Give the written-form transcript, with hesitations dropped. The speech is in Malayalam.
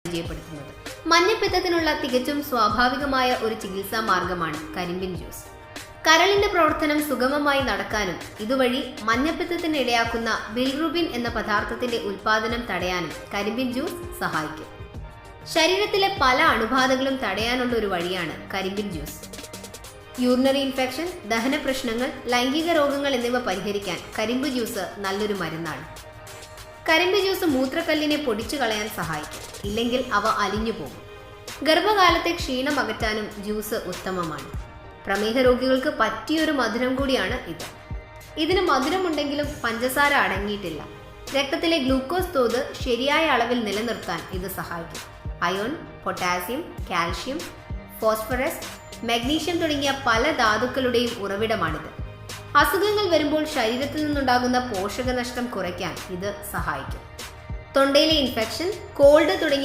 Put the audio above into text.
പരിചയപ്പെടുത്തുന്നത്. മഞ്ഞപ്പിത്തത്തിനുള്ള തികച്ചും സ്വാഭാവികമായ ഒരു ചികിത്സാ മാർഗമാണ് കരിമ്പിൻ ജ്യൂസ്. കരളിന്റെ പ്രവർത്തനം സുഗമമായി നടക്കാനും ഇതുവഴി മഞ്ഞപ്പിത്തത്തിന് ഇടയാക്കുന്ന ബിൽറുബിൻ എന്ന പദാർത്ഥത്തിന്റെ ഉൽപാദനം തടയാനും കരിമ്പിൻ ജ്യൂസ് സഹായിക്കും. ശരീരത്തിലെ പല അണുബാധകളും തടയാനുള്ള ഒരു വഴിയാണ് കരിമ്പിൻ ജ്യൂസ്. യൂറിനറി ഇൻഫെക്ഷൻ, ദഹന പ്രശ്നങ്ങൾ, ലൈംഗിക രോഗങ്ങൾ എന്നിവ പരിഹരിക്കാൻ കരിമ്പ് ജ്യൂസ് നല്ലൊരു മരുന്നാണ്. കരിമ്പ് ജ്യൂസ് മൂത്രക്കല്ലിനെ പൊടിച്ചു കളയാൻ സഹായിക്കും, ഇല്ലെങ്കിൽ അവ അലിഞ്ഞു പോകും. ഗർഭകാലത്തെ ക്ഷീണം അകറ്റാനും ജ്യൂസ് ഉത്തമമാണ്. പ്രമേഹ രോഗികൾക്ക് പറ്റിയൊരു മധുരം കൂടിയാണ് ഇത്. ഇതിന് മധുരമുണ്ടെങ്കിലും പഞ്ചസാര അടങ്ങിയിട്ടില്ല. രക്തത്തിലെ ഗ്ലൂക്കോസ് തോത് ശരിയായ അളവിൽ നിലനിർത്താൻ ഇത് സഹായിക്കും. Ion, potassium, calcium, phosphorus, magnesium തുടങ്ങിയ പല ധാതുക്കളുടെയും ഉറവിടമാണിത്. അസുഖങ്ങൾ വരുമ്പോൾ ശരീരത്തിൽ നിന്നുണ്ടാകുന്ന പോഷകനഷ്ടം കുറയ്ക്കാൻ ഇത് സഹായിക്കും. തൊണ്ടയിലെ ഇൻഫെക്ഷൻ, കോൾഡ് തുടങ്ങിയ